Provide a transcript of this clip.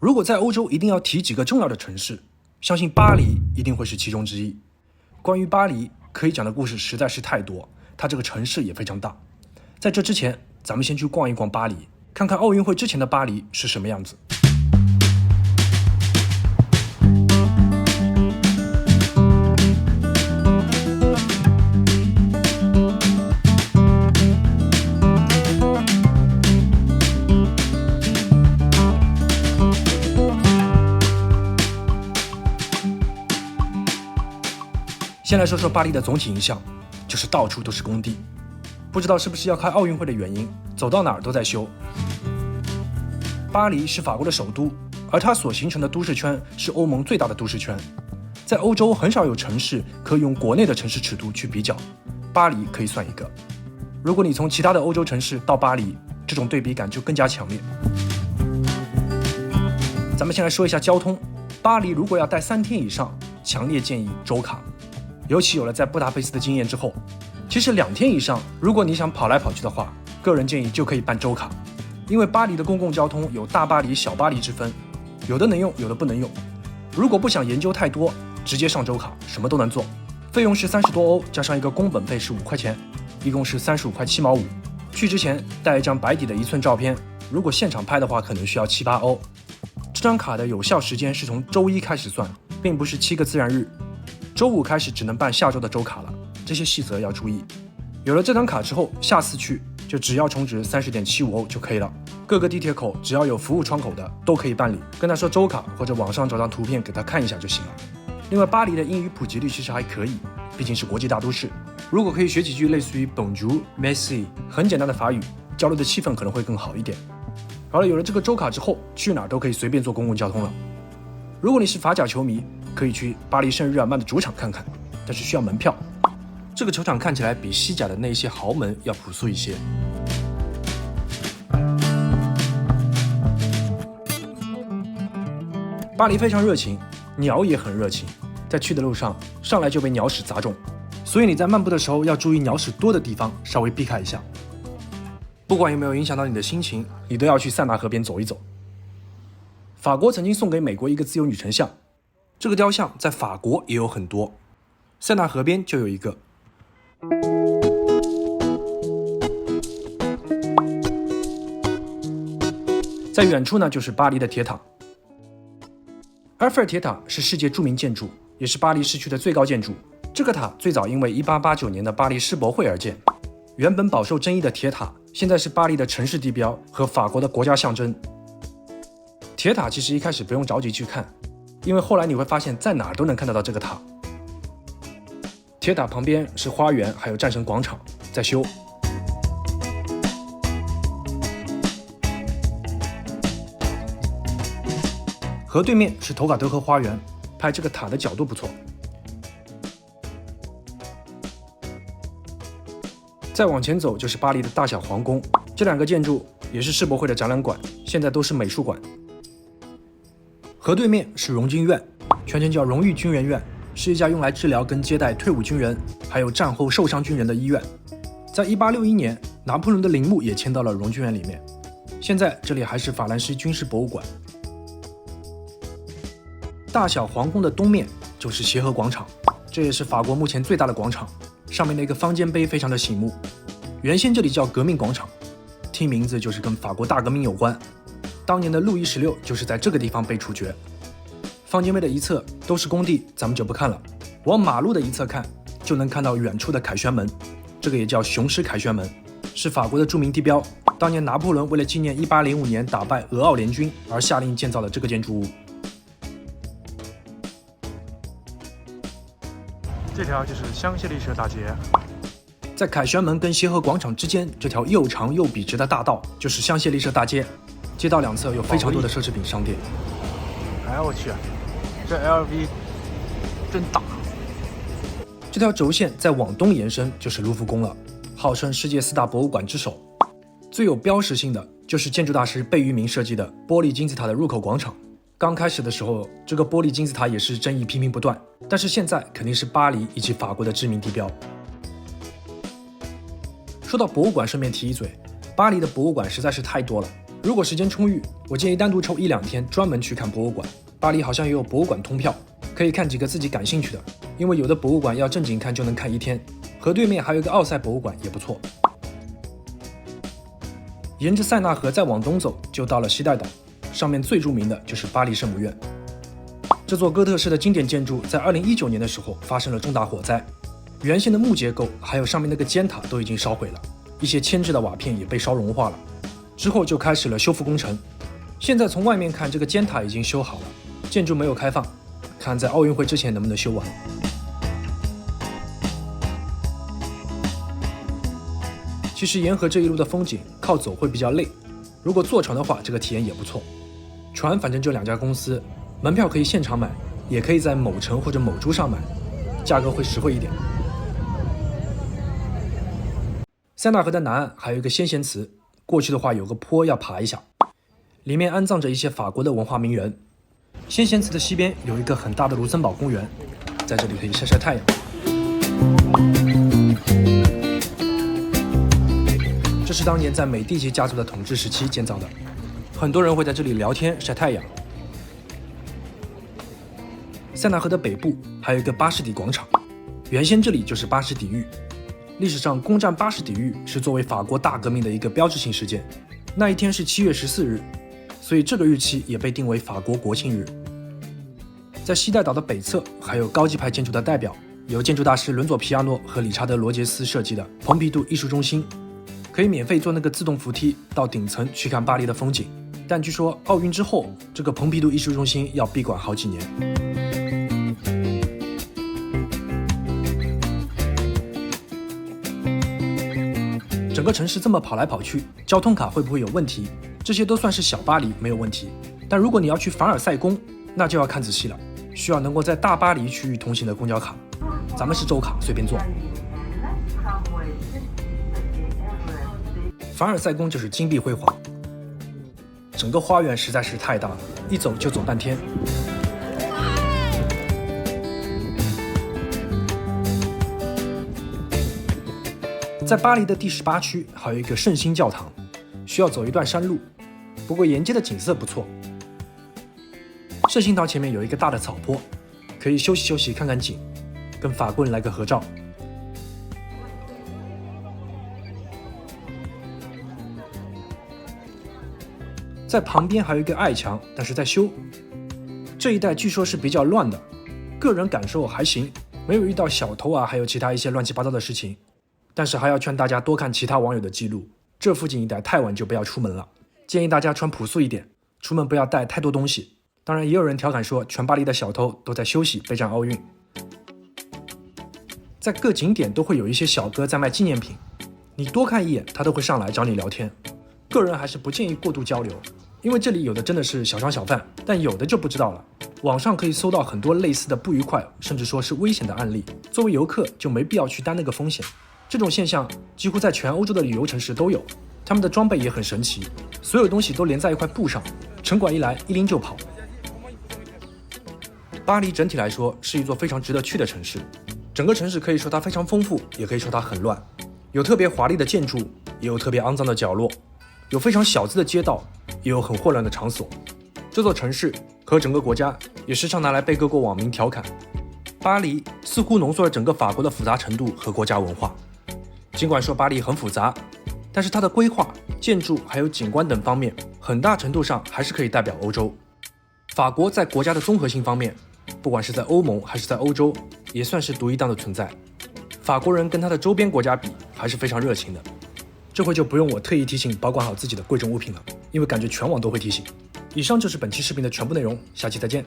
如果在欧洲一定要提几个重要的城市，相信巴黎一定会是其中之一。关于巴黎可以讲的故事实在是太多，它这个城市也非常大。在这之前，咱们先去逛一逛巴黎，看看奥运会之前的巴黎是什么样子。先来说说巴黎的总体印象，就是到处都是工地，不知道是不是要开奥运会的原因，走到哪儿都在修。巴黎是法国的首都，而它所形成的都市圈是欧盟最大的都市圈。在欧洲很少有城市可以用国内的城市尺度去比较，巴黎可以算一个。如果你从其他的欧洲城市到巴黎，这种对比感就更加强烈。咱们先来说一下交通，巴黎如果要待3天以上，强烈建议周卡。尤其有了在布达佩斯的经验之后，其实2天以上，如果你想跑来跑去的话，个人建议就可以办周卡。因为巴黎的公共交通有大巴黎、小巴黎之分，有的能用，有的不能用。如果不想研究太多，直接上周卡，什么都能做。费用是30多欧，加上一个工本费是5块钱，一共是35块7毛5。去之前带一张白底的1寸照片，如果现场拍的话，可能需要7、8欧。这张卡的有效时间是从周1开始算，并不是7个自然日。周5开始只能办下周的周卡了，这些细则要注意。有了这张卡之后，下次去就只要充值30.75欧就可以了。各个地铁口只要有服务窗口的都可以办理，跟他说周卡或者网上找张图片给他看一下就行了。另外，巴黎的英语普及率其实还可以，毕竟是国际大都市。如果可以学几句类似于 Bonjour、Merci 很简单的法语，交流的气氛可能会更好一点。好了，有了这个周卡之后，去哪儿都可以随便坐公共交通了。如果你是法甲球迷，可以去巴黎圣日耳曼的主场看看，但是需要门票。这个球场看起来比西甲的那些豪门要朴素一些。巴黎非常热情，鸟也很热情，在去的路上上来就被鸟屎砸中，所以你在漫步的时候要注意鸟屎多的地方，稍微避开一下。不管有没有影响到你的心情，你都要去塞纳河边走一走。法国曾经送给美国一个自由女神像，这个雕像在法国也有很多，塞纳河边就有一个。在远处呢，就是巴黎的铁塔。埃菲尔铁塔是世界著名建筑，也是巴黎市区的最高建筑。这个塔最早因为1889年的巴黎世博会而建。原本饱受争议的铁塔，现在是巴黎的城市地标和法国的国家象征。铁塔其实一开始不用着急去看，因为后来你会发现在哪儿都能看得到这个塔。铁塔旁边是花园，还有战神广场在修。河对面是头卡德河花园，拍这个塔的角度不错。再往前走就是巴黎的大小皇宫，这2个建筑也是世博会的展览馆，现在都是美术馆。河对面是荣军院，全称叫荣誉军人院，是一家用来治疗跟接待退伍军人还有战后受伤军人的医院。在1861年，拿破仑的陵墓也迁到了荣军院里面。现在这里还是法兰西军事博物馆。大小皇宫的东面就是协和广场，这也是法国目前最大的广场，上面的一个方尖碑非常的醒目。原先这里叫革命广场，听名字就是跟法国大革命有关。当年的路易16就是在这个地方被处决。方尖碑的一侧都是工地，咱们就不看了。往马路的一侧看，就能看到远处的凯旋门，这个也叫雄狮凯旋门，是法国的著名地标。当年拿破仑为了纪念1805年打败俄奥联军而下令建造的这个建筑物。这条就是香榭丽舍大街，在凯旋门跟协和广场之间，这条又长又笔直的大道就是香榭丽舍大街。街道2侧有非常多的奢侈品商店。哎我去，这 LV 真大。这条轴线再往东延伸就是卢浮宫了，号称世界4大博物馆之首。最有标识性的就是建筑大师贝聿铭设计的玻璃金字塔的入口广场。刚开始的时候，这个玻璃金字塔也是争议频频不断，但是现在肯定是巴黎以及法国的知名地标。说到博物馆，顺便提一嘴，巴黎的博物馆实在是太多了，如果时间充裕，我建议单独抽1-2天专门去看博物馆。巴黎好像也有博物馆通票，可以看几个自己感兴趣的，因为有的博物馆要正经看就能看1天。河对面还有一个奥赛博物馆也不错。沿着塞纳河再往东走，就到了西带岛，上面最著名的就是巴黎圣母院。这座哥特式的经典建筑在2019年的时候发生了重大火灾，原先的木结构还有上面那个尖塔都已经烧毁了，一些铅制的瓦片也被烧融化了。之后就开始了修复工程。现在从外面看，这个尖塔已经修好了，建筑没有开放，看在奥运会之前能不能修完。其实沿河这一路的风景靠走会比较累，如果坐船的话，这个体验也不错。船反正就2家公司，门票可以现场买，也可以在某城或者某猪上买，价格会实惠一点。塞纳河的南岸还有一个先贤祠，过去的话有个坡要爬一下，里面安葬着一些法国的文化名人。先贤祠的西边有一个很大的卢森堡公园，在这里可以晒晒太阳。这是当年在美第奇家族的统治时期建造的，很多人会在这里聊天晒太阳。塞纳河的北部还有一个巴士底广场，原先这里就是巴士底狱。历史上攻占巴士底狱是作为法国大革命的一个标志性事件，那一天是7月14日，所以这个日期也被定为法国国庆日。在西带岛的北侧还有高级派建筑的代表，由建筑大师伦佐皮亚诺和理查德罗杰斯设计的蓬皮杜艺术中心，可以免费坐那个自动扶梯到顶层去看巴黎的风景。但据说奥运之后，这个蓬皮杜艺术中心要闭馆好几年。整个城市这么跑来跑去，交通卡会不会有问题？这些都算是小巴黎没有问题，但如果你要去凡尔赛宫，那就要看仔细了，需要能够在大巴黎区域通行的公交卡。咱们是周卡，随便坐。凡尔赛宫就是金碧辉煌，整个花园实在是太大了，一走就走半天。在巴黎的第18区还有一个圣心教堂，需要走一段山路，不过沿街的景色不错。圣心堂前面有一个大的草坡，可以休息休息看看景，跟法国人来个合照。在旁边还有一个爱墙，但是在修。这一带据说是比较乱的，个人感受还行，没有遇到小偷啊，还有其他一些乱七八糟的事情。但是还要劝大家多看其他网友的记录，这附近一带太晚就不要出门了，建议大家穿朴素一点，出门不要带太多东西。当然也有人调侃说全巴黎的小偷都在休息备战奥运。在各景点都会有一些小哥在卖纪念品，你多看一眼他都会上来找你聊天。个人还是不建议过度交流，因为这里有的真的是小商小贩，但有的就不知道了。网上可以搜到很多类似的不愉快甚至说是危险的案例，作为游客就没必要去担那个风险。这种现象几乎在全欧洲的旅游城市都有，他们的装备也很神奇，所有东西都连在一块布上，城管一来一拎就跑。巴黎整体来说是一座非常值得去的城市，整个城市可以说它非常丰富，也可以说它很乱，有特别华丽的建筑，也有特别肮脏的角落，有非常小资的街道，也有很混乱的场所。这座城市和整个国家也时常拿来被各国网民调侃，巴黎似乎浓缩了整个法国的复杂程度和国家文化。尽管说巴黎很复杂，但是它的规划、建筑还有景观等方面，很大程度上还是可以代表欧洲。法国在国家的综合性方面，不管是在欧盟还是在欧洲，也算是独一档的存在。法国人跟他的周边国家比，还是非常热情的。这回就不用我特意提醒保管好自己的贵重物品了，因为感觉全网都会提醒。以上就是本期视频的全部内容，下期再见。